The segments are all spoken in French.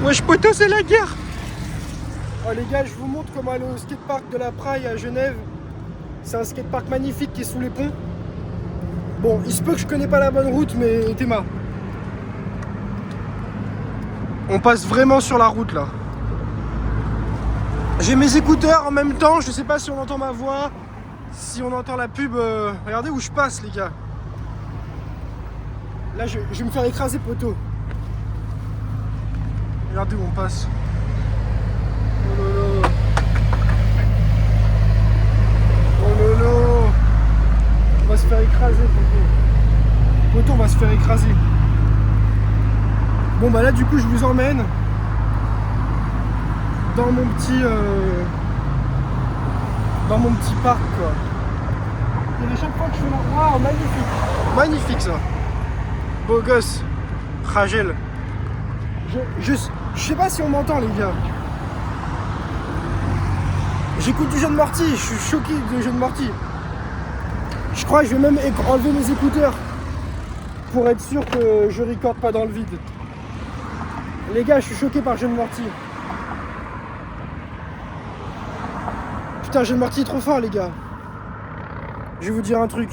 Wesh poto, c'est la guerre. Oh les gars, je vous montre comment aller au skatepark de la Praille à Genève. C'est un skatepark magnifique qui est sous les ponts. Bon, il se peut que je connais pas la bonne route, mais Théma. On passe vraiment sur la route là. J'ai mes écouteurs en même temps, je sais pas si on entend ma voix, si on entend la pub. Regardez où je passe les gars. Là je vais me faire écraser poto. Regardez où on passe. Oh lolo. Oh lolo. On va se faire écraser poto. Poto, on va se faire écraser. Bon bah là du coup je vous emmène dans mon petit parc quoi. Et à chaque fois que je fais la... Waouh, magnifique. Magnifique ça. Beau gosse. Rachel. Je sais pas si on m'entend les gars. J'écoute du Jeune Morty, je suis choqué de Jeune Morty. Je crois que je vais même enlever mes écouteurs pour être sûr que je recorde pas dans le vide. Les gars, je suis choqué par Jeune Morty. Putain, Jeune Morty est trop fort les gars. Je vais vous dire un truc.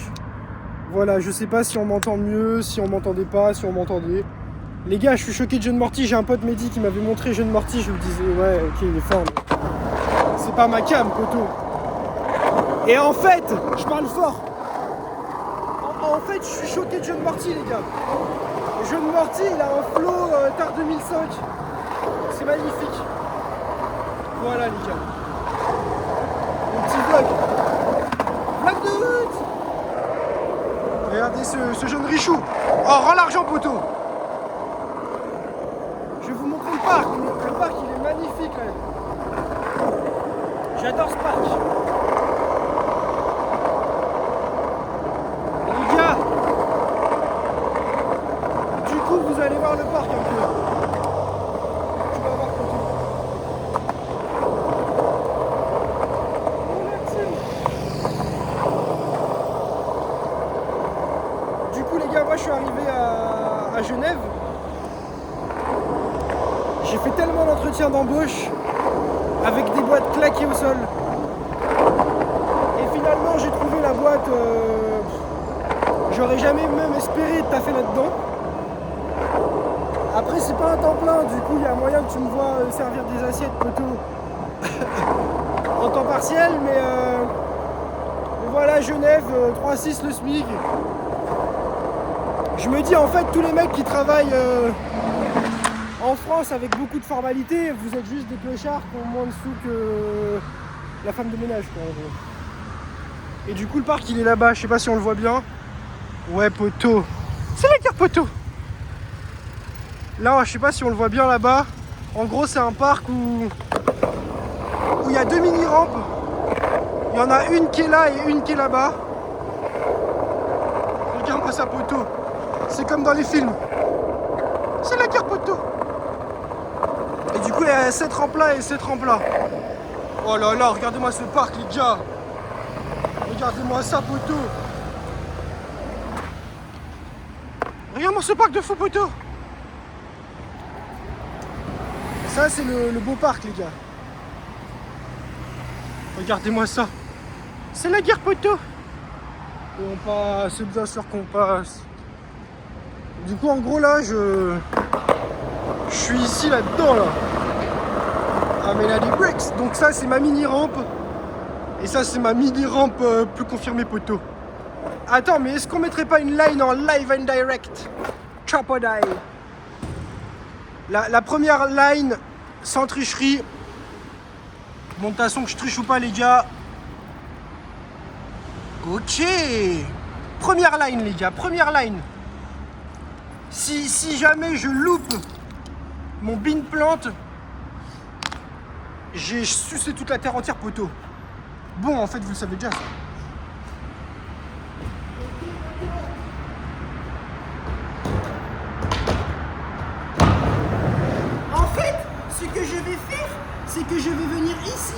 Voilà, je sais pas si on m'entend mieux, si on m'entendait pas, si on m'entendait. Les gars, je suis choqué de Jeune Morty. J'ai un pote Mehdi qui m'avait montré Jeune Morty. Je me disais, ouais, ok, il est fort. Mais... c'est pas ma cam, poteau. Et en fait, je parle fort. En fait, je suis choqué de Jeune Morty, les gars. Jeune Morty, il a un flow tard 2005. C'est magnifique. Voilà, les gars. Mon petit vlog. Vlog de route. Regardez ce jeune richou. Oh, rends l'argent, poteau. Je vais vous montrer le parc. Le parc, il est magnifique, là. J'adore ce parc. Les gars, du coup, vous allez voir le parc un peu. Tu vas voir poteau. Du coup, les gars, moi, je suis arrivé à Genève. J'ai fait tellement d'entretiens d'embauche avec des boîtes claquées au sol. Et finalement, j'ai trouvé la boîte. J'aurais jamais même espéré taffer là-dedans. Après, c'est pas un temps plein, du coup, il y a moyen que tu me vois servir des assiettes poteau en temps partiel, mais voilà, Genève, 3,6 le SMIC. Je me dis, en fait, tous les mecs qui travaillent en France avec beaucoup de formalités, vous êtes juste des clochards qui ont moins de sous que la femme de ménage, quoi, en gros. Et du coup, le parc, il est là-bas, je sais pas si on le voit bien. Ouais, poteau. C'est la guerre, poteau. Là, je sais pas si on le voit bien là-bas. En gros, c'est un parc où il y a 2 mini-rampes. Il y en a une qui est là et une qui est là-bas. Regarde-moi ça, poteau. C'est comme dans les films. C'est la guerre, poteau. Et du coup, il y a 7 rampes là et 7 rampes là. Oh là là, regardez-moi ce parc, les gars. Regardez-moi ça, poteau. Regarde-moi ce parc de fou, poteau. Ça, c'est le beau parc, les gars. Regardez-moi ça. C'est la guerre, poteau. Et on passe, c'est bien sûr qu'on passe. Du coup, en gros, là, je suis ici, là-dedans, là. Ah, mais là, des bricks. Donc ça, c'est ma mini-rampe. Et ça, c'est ma mini-rampe plus confirmée, poteau. Attends, mais est-ce qu'on mettrait pas une line en live and direct? Chop or die. La première line, sans tricherie. Bon, de toute façon, que je triche ou pas, les gars. Ok. Première line, les gars, première line. Si jamais je loupe mon bean plante, j'ai sucé toute la terre entière, poteau. Bon, en fait, vous le savez déjà. En fait, ce que je vais faire, c'est que je vais venir ici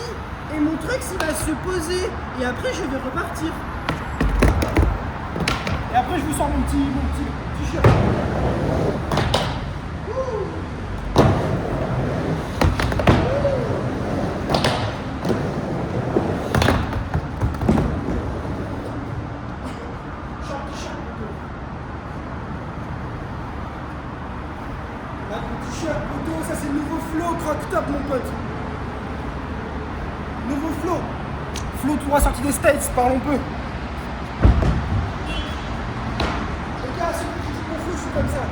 et mon truc, il va se poser et après, je vais repartir. Et après, je vous sors mon petit t-shirt. T-shirt, poteau, ça c'est le nouveau flow croc top mon pote. Nouveau flow. Flow tout droit sorti des States, parlons peu. Les gars, ceux qui disent mon flow, je suis comme ça.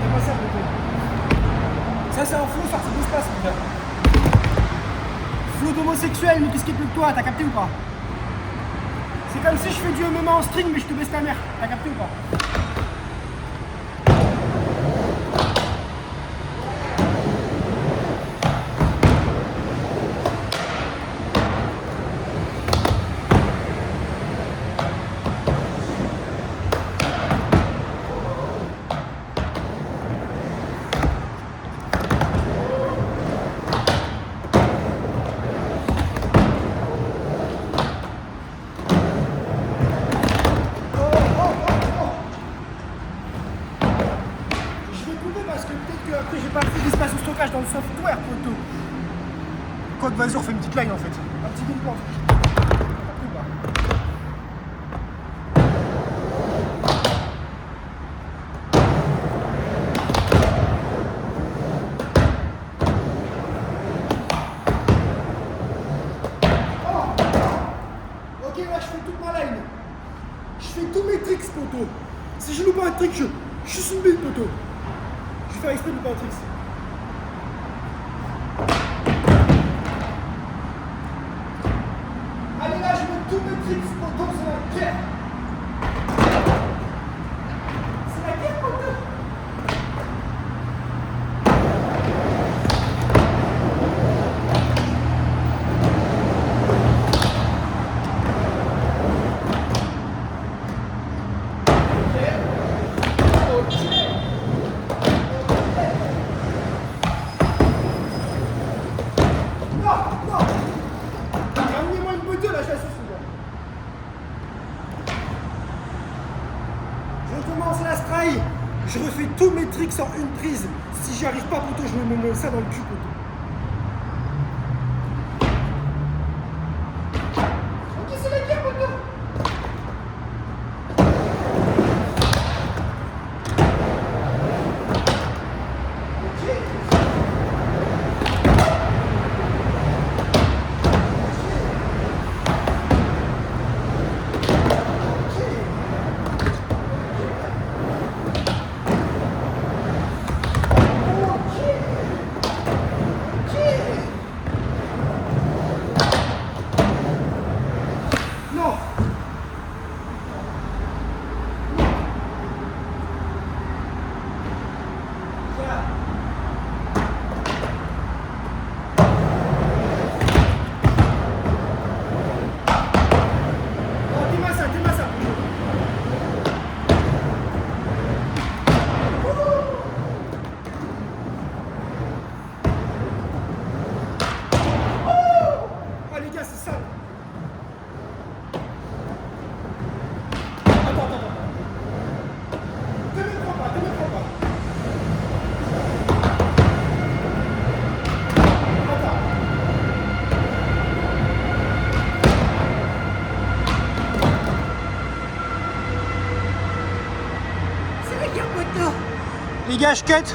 C'est pas ça, poteau. Ça c'est un flow sorti d'espace, mon gars. Flow d'homosexuel, mais qu'est-ce qui est plus que toi, t'as capté ou pas? C'est comme si je fais du MMA en string, mais je te baisse ta mère, t'as capté ou pas? Parce que peut-être qu'après j'ai pas fait d'espace de stockage dans le software, poteau. Code vas-y, on fait une petite line en fait. Un petit game plan. Ok, là je fais toute ma line. Je fais tous mes tricks, poteau. Si je loupe pas un trick, je suis sous le beat, poteau. Je vais faire exprès de louper un trick. Allez là, je mets tous mes tricks, poteau, c'est la guerre. C'est la guerre, poteau. Ramenez-moi une bouteille là, je la souffle. Je commence la spray. Je refais tous mes tricks en une prise. Si j'y arrive pas, poteau, je me mets ça dans le cul, poteau. Ok, c'est la guerre, poteau. Non. Voilà. Oh, dis-moi ça, dis-moi ça. Oh les gars, c'est ça. Attends. Ne me prends pas. Attends. C'est la guerre, poteau. Les gars, je cut.